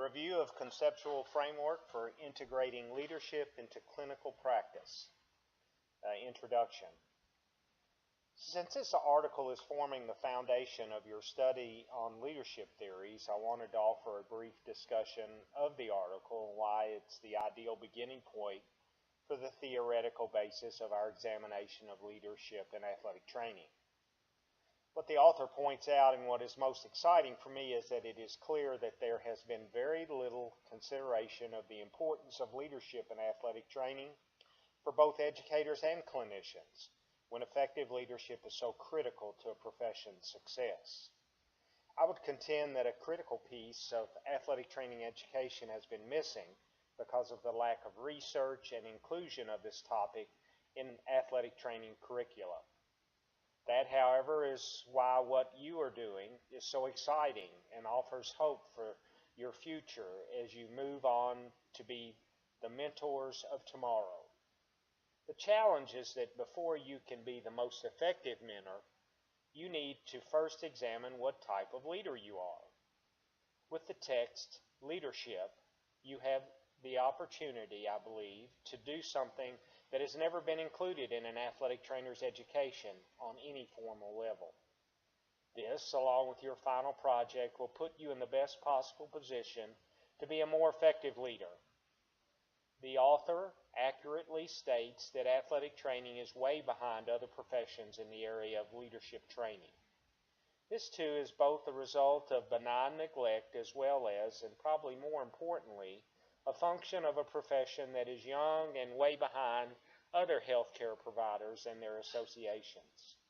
A review of conceptual framework for integrating leadership into clinical practice. Introduction. Since this article is forming the foundation of your study on leadership theories, I wanted to offer a brief discussion of the article and why it's the ideal beginning point for the theoretical basis of our examination of leadership in athletic training. What the author points out, and what is most exciting for me, is that it is clear that there has been very little consideration of the importance of leadership in athletic training for both educators and clinicians, when effective leadership is so critical to a profession's success. I would contend that a critical piece of athletic training education has been missing because of the lack of research and inclusion of this topic in athletic training curricula. That, however, is why what you are doing is so exciting and offers hope for your future as you move on to be the mentors of tomorrow. The challenge is that before you can be the most effective mentor, you need to first examine what type of leader you are. With the text, Leadership, you have the opportunity, I believe, to do something that has never been included in an athletic trainer's education on any formal level. This, along with your final project, will put you in the best possible position to be a more effective leader. The author accurately states that athletic training is way behind other professions in the area of leadership training. This, too, is both the result of benign neglect as well as, and probably more importantly, a function of a profession that is young and way behind other healthcare providers and their associations.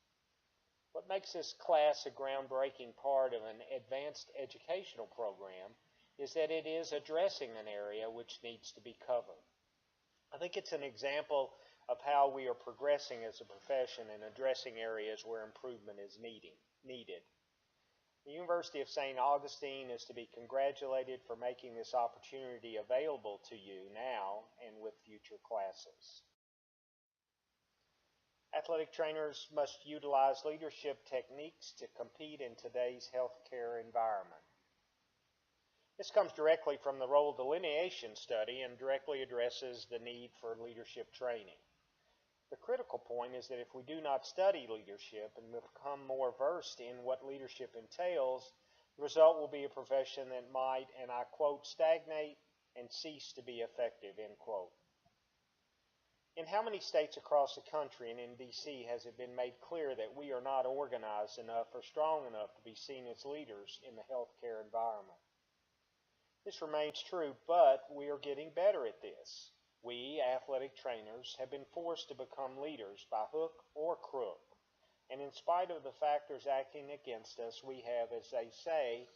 What makes this class a groundbreaking part of an advanced educational program is that it is addressing an area which needs to be covered. I think it's an example of how we are progressing as a profession and addressing areas where improvement is needed. The University of St. Augustine is to be congratulated for making this opportunity available to you now and with future classes. Athletic trainers must utilize leadership techniques to compete in today's healthcare environment. This comes directly from the role delineation study and directly addresses the need for leadership training. The critical point is that if we do not study leadership and become more versed in what leadership entails, the result will be a profession that might, and I quote, stagnate and cease to be effective, end quote. In how many states across the country and in D.C. has it been made clear that we are not organized enough or strong enough to be seen as leaders in the healthcare environment? This remains true, but we are getting better at this. We, athletic trainers, have been forced to become leaders by hook or crook, and in spite of the factors acting against us, we have, as they say,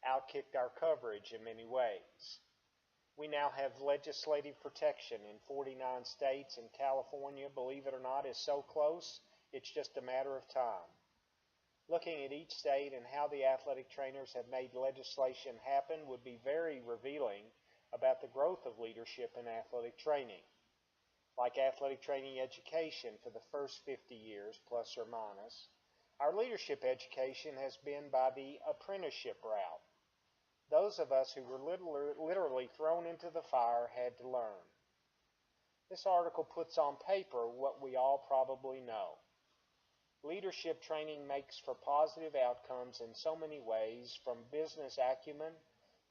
outkicked our coverage in many ways. We now have legislative protection in 49 states, and California, believe it or not, is so close, it's just a matter of time. Looking at each state and how the athletic trainers have made legislation happen would be very revealing about the growth of leadership in athletic training. Like athletic training education for the first 50 years, plus or minus, our leadership education has been by the apprenticeship route. Those of us who were literally thrown into the fire had to learn. This article puts on paper what we all probably know. Leadership training makes for positive outcomes in so many ways, from business acumen,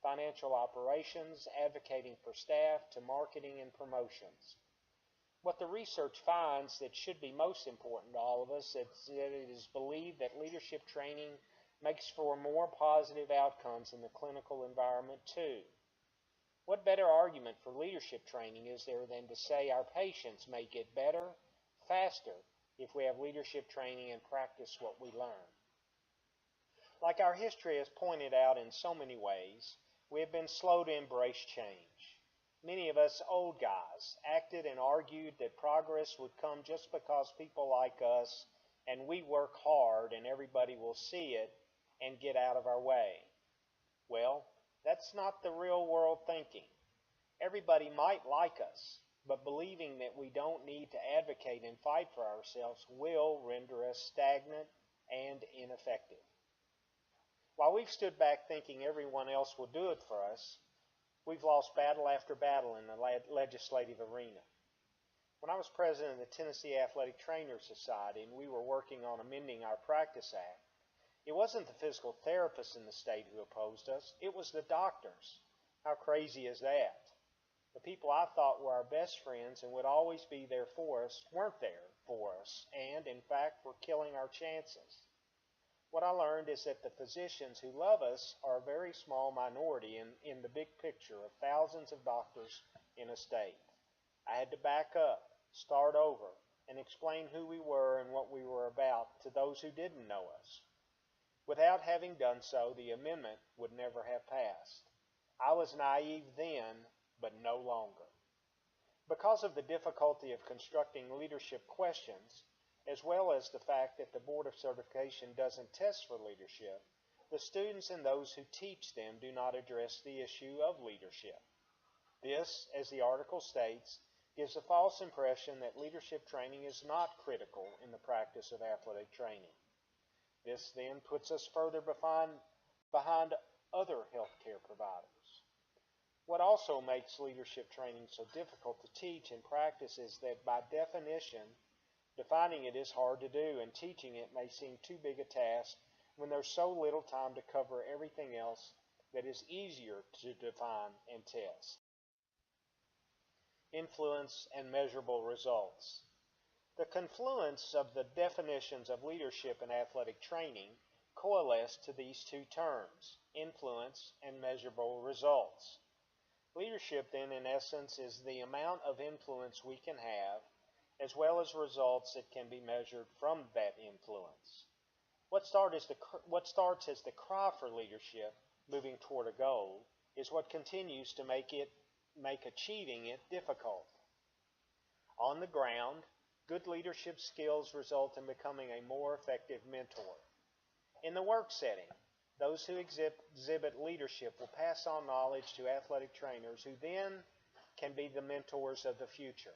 financial operations, advocating for staff, to marketing and promotions. What the research finds that should be most important to all of us is that it is believed that leadership training makes for more positive outcomes in the clinical environment too. What better argument for leadership training is there than to say our patients may get better, faster, if we have leadership training and practice what we learn? Like our history has pointed out in so many ways, we have been slow to embrace change. Many of us old guys acted and argued that progress would come just because people like us and we work hard and everybody will see it and get out of our way. Well, that's not the real world thinking. Everybody might like us, but believing that we don't need to advocate and fight for ourselves will render us stagnant and ineffective. While we've stood back thinking everyone else will do it for us, We've lost battle after battle in the legislative arena. When I was president of the Tennessee Athletic Trainers Society and we were working on amending our Practice Act, it wasn't the physical therapists in the state who opposed us, it was the doctors. How crazy is that? The people I thought were our best friends and would always be there for us weren't there for us and, in fact, were killing our chances. What I learned is that the physicians who love us are a very small minority in the big picture of thousands of doctors in a state. I had to back up, start over, and explain who we were and what we were about to those who didn't know us. Without having done so, the amendment would never have passed. I was naive then, but no longer. Because of the difficulty of constructing leadership questions, as well as the fact that the Board of Certification doesn't test for leadership, the students and those who teach them do not address the issue of leadership. This, as the article states, gives a false impression that leadership training is not critical in the practice of athletic training. This then puts us further behind other healthcare providers. What also makes leadership training so difficult to teach and practice is that by definition, defining it is hard to do, and teaching it may seem too big a task when there's so little time to cover everything else that is easier to define and test. Influence and measurable results. The confluence of the definitions of leadership and athletic training coalesce to these two terms, influence and measurable results. Leadership, then, in essence, is the amount of influence we can have, as well as results that can be measured from that influence. What starts as the cry for leadership, moving toward a goal, is what continues to make achieving it difficult. On the ground, good leadership skills result in becoming a more effective mentor. In the work setting, those who exhibit leadership will pass on knowledge to athletic trainers who then can be the mentors of the future.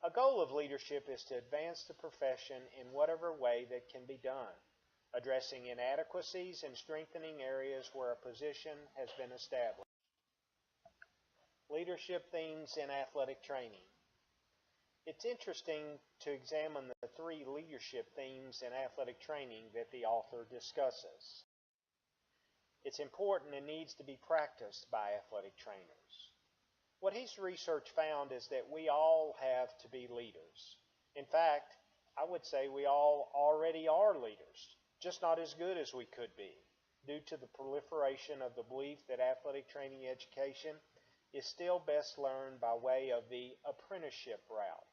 A goal of leadership is to advance the profession in whatever way that can be done, addressing inadequacies and strengthening areas where a position has been established. Leadership themes in athletic training. It's interesting to examine the three leadership themes in athletic training that the author discusses. It's important and needs to be practiced by athletic trainers. What his research found is that we all have to be leaders. In fact, I would say we all already are leaders, just not as good as we could be, due to the proliferation of the belief that athletic training education is still best learned by way of the apprenticeship route.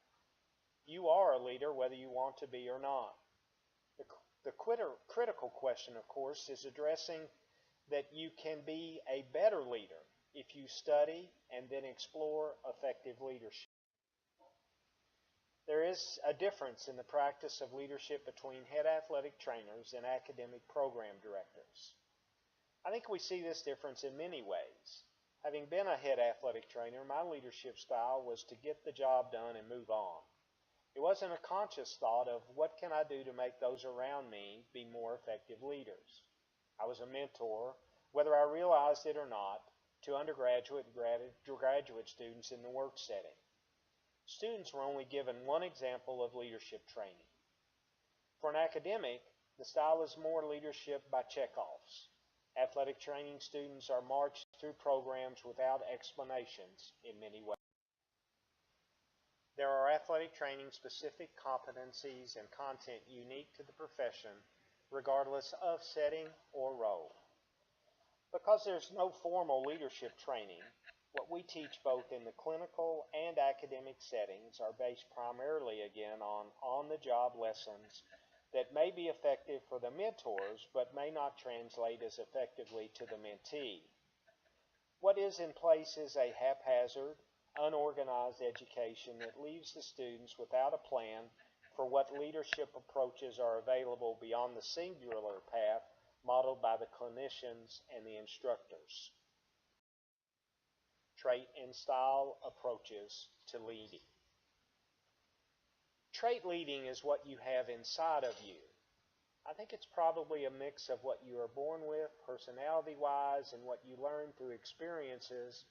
You are a leader whether you want to be or not. The critical question, of course, is addressing that you can be a better leader if you study and then explore effective leadership. There is a difference in the practice of leadership between head athletic trainers and academic program directors. I think we see this difference in many ways. Having been a head athletic trainer, my leadership style was to get the job done and move on. It wasn't a conscious thought of what can I do to make those around me be more effective leaders. I was a mentor, whether I realized it or not, to undergraduate and graduate students in the work setting. Students were only given one example of leadership training. For an academic, the style is more leadership by checkoffs. Athletic training students are marched through programs without explanations in many ways. There are athletic training specific competencies and content unique to the profession, regardless of setting or role. Because there's no formal leadership training, what we teach both in the clinical and academic settings are based primarily again on on-the-job lessons that may be effective for the mentors but may not translate as effectively to the mentee. What is in place is a haphazard, unorganized education that leaves the students without a plan for what leadership approaches are available beyond the singular path modeled by the clinicians and the instructors. Trait and style approaches to leading. Trait leading is what you have inside of you. I think it's probably a mix of what you are born with, personality-wise, and what you learn through experiences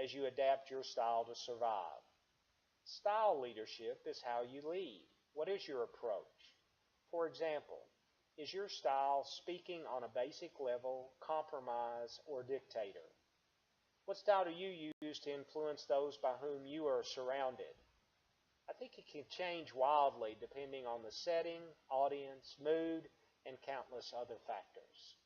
as you adapt your style to survive. Style leadership is how you lead. What is your approach? For example, is your style speaking on a basic level, compromise, or dictator? What style do you use to influence those by whom you are surrounded? I think it can change wildly depending on the setting, audience, mood, and countless other factors.